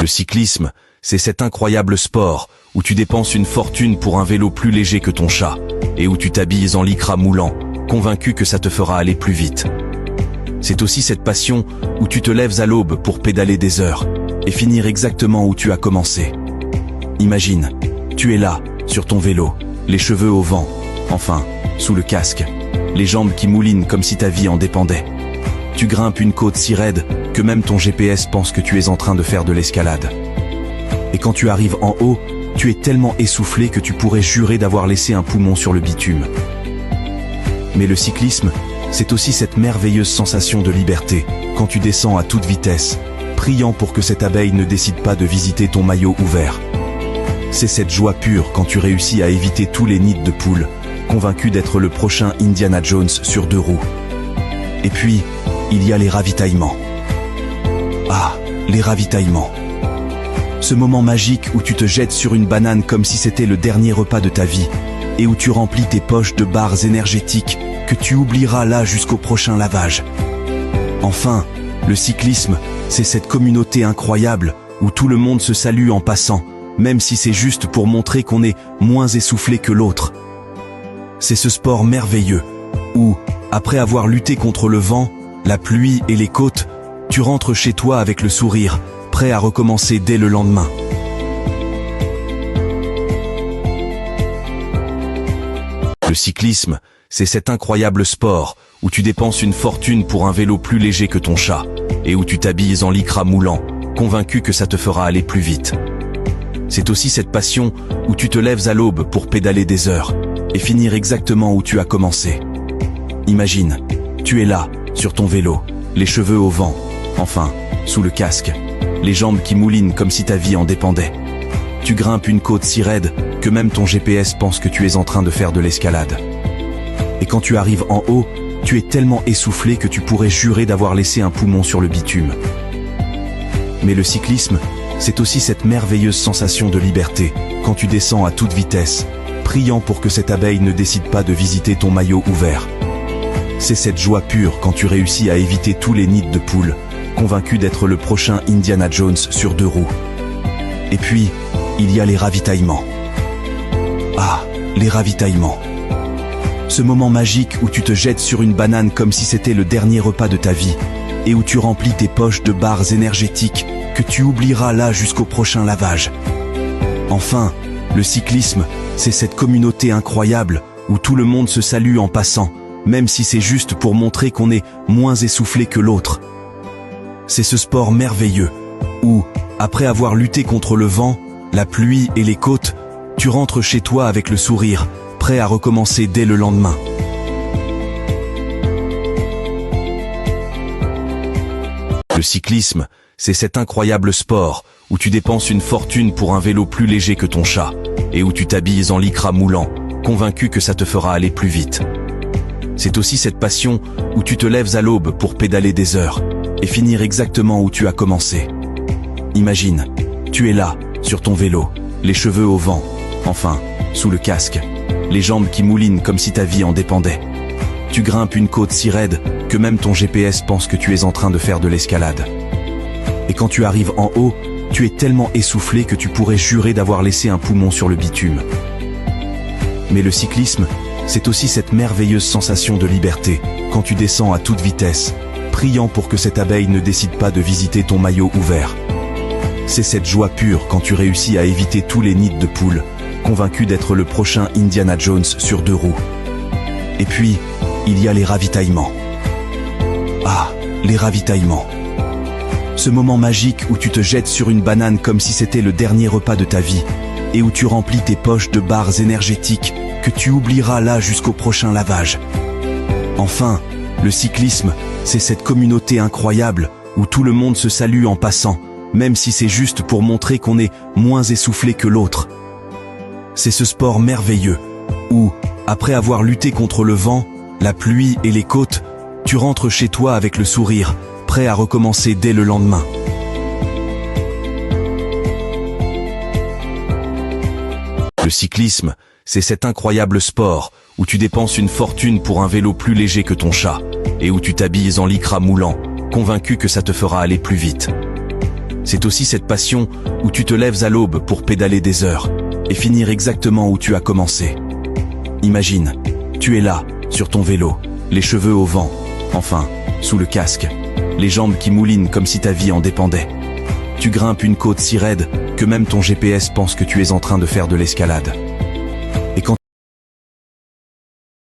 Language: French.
Le cyclisme, c'est cet incroyable sport où tu dépenses une fortune pour un vélo plus léger que ton chat et où tu t'habilles en lycra moulant, convaincu que ça te fera aller plus vite. C'est aussi cette passion où tu te lèves à l'aube pour pédaler des heures et finir exactement où tu as commencé. Imagine, tu es là, sur ton vélo, les cheveux au vent, enfin, sous le casque, les jambes qui moulinent comme si ta vie en dépendait. Tu grimpes une côte si raide que même ton GPS pense que tu es en train de faire de l'escalade. Et quand tu arrives en haut, tu es tellement essoufflé que tu pourrais jurer d'avoir laissé un poumon sur le bitume. Mais le cyclisme, c'est aussi cette merveilleuse sensation de liberté quand tu descends à toute vitesse, priant pour que cette abeille ne décide pas de visiter ton maillot ouvert. C'est cette joie pure quand tu réussis à éviter tous les nids de poules, convaincu d'être le prochain Indiana Jones sur 2 roues. Et puis, il y a les ravitaillements. Ah, les ravitaillements. Ce moment magique où tu te jettes sur une banane comme si c'était le dernier repas de ta vie et où tu remplis tes poches de barres énergétiques que tu oublieras là jusqu'au prochain lavage. Enfin, le cyclisme, c'est cette communauté incroyable où tout le monde se salue en passant, même si c'est juste pour montrer qu'on est moins essoufflé que l'autre. C'est ce sport merveilleux où, après avoir lutté contre le vent, la pluie et les côtes, tu rentres chez toi avec le sourire, prêt à recommencer dès le lendemain. Le cyclisme, c'est cet incroyable sport où tu dépenses une fortune pour un vélo plus léger que ton chat et où tu t'habilles en lycra moulant, convaincu que ça te fera aller plus vite. C'est aussi cette passion où tu te lèves à l'aube pour pédaler des heures et finir exactement où tu as commencé. Imagine, tu es là, sur ton vélo, les cheveux au vent, enfin, sous le casque, les jambes qui moulinent comme si ta vie en dépendait. Tu grimpes une côte si raide que même ton GPS pense que tu es en train de faire de l'escalade. Et quand tu arrives en haut, tu es tellement essoufflé que tu pourrais jurer d'avoir laissé un poumon sur le bitume. Mais le cyclisme, c'est aussi cette merveilleuse sensation de liberté quand tu descends à toute vitesse, priant pour que cette abeille ne décide pas de visiter ton maillot ouvert. C'est cette joie pure quand tu réussis à éviter tous les nids de poules, convaincu d'être le prochain Indiana Jones sur 2 roues. Et puis, il y a les ravitaillements. Ah, les ravitaillements. Ce moment magique où tu te jettes sur une banane comme si c'était le dernier repas de ta vie et où tu remplis tes poches de barres énergétiques que tu oublieras là jusqu'au prochain lavage. Enfin, le cyclisme, c'est cette communauté incroyable où tout le monde se salue en passant, même si c'est juste pour montrer qu'on est moins essoufflé que l'autre. C'est ce sport merveilleux où, après avoir lutté contre le vent, la pluie et les côtes, tu rentres chez toi avec le sourire, prêt à recommencer dès le lendemain. Le cyclisme, c'est cet incroyable sport où tu dépenses une fortune pour un vélo plus léger que ton chat et où tu t'habilles en lycra moulant, convaincu que ça te fera aller plus vite. C'est aussi cette passion où tu te lèves à l'aube pour pédaler des heures et finir exactement où tu as commencé. Imagine, tu es là, sur ton vélo, les cheveux au vent, enfin, sous le casque, les jambes qui moulinent comme si ta vie en dépendait. Tu grimpes une côte si raide que même ton GPS pense que tu es en train de faire de l'escalade. Et quand tu arrives en haut, tu es tellement essoufflé que tu pourrais jurer d'avoir laissé un poumon sur le bitume. Mais le cyclisme, c'est aussi cette merveilleuse sensation de liberté quand tu descends à toute vitesse, priant pour que cette abeille ne décide pas de visiter ton maillot ouvert. C'est cette joie pure quand tu réussis à éviter tous les nids de poules, convaincu d'être le prochain Indiana Jones sur 2 roues. Et puis, il y a les ravitaillements. Ah, les ravitaillements. Ce moment magique où tu te jettes sur une banane comme si c'était le dernier repas de ta vie et où tu remplis tes poches de barres énergétiques que tu oublieras là jusqu'au prochain lavage. Enfin, le cyclisme, c'est cette communauté incroyable où tout le monde se salue en passant, même si c'est juste pour montrer qu'on est moins essoufflé que l'autre. C'est ce sport merveilleux où, après avoir lutté contre le vent, la pluie et les côtes, tu rentres chez toi avec le sourire, prêt à recommencer dès le lendemain. Le cyclisme, c'est cet incroyable sport où tu dépenses une fortune pour un vélo plus léger que ton chat et où tu t'habilles en lycra moulant, convaincu que ça te fera aller plus vite. C'est aussi cette passion où tu te lèves à l'aube pour pédaler des heures et finir exactement où tu as commencé. Imagine, tu es là, sur ton vélo, les cheveux au vent, enfin, sous le casque, les jambes qui moulinent comme si ta vie en dépendait. Tu grimpes une côte si raide que même ton GPS pense que tu es en train de faire de l'escalade.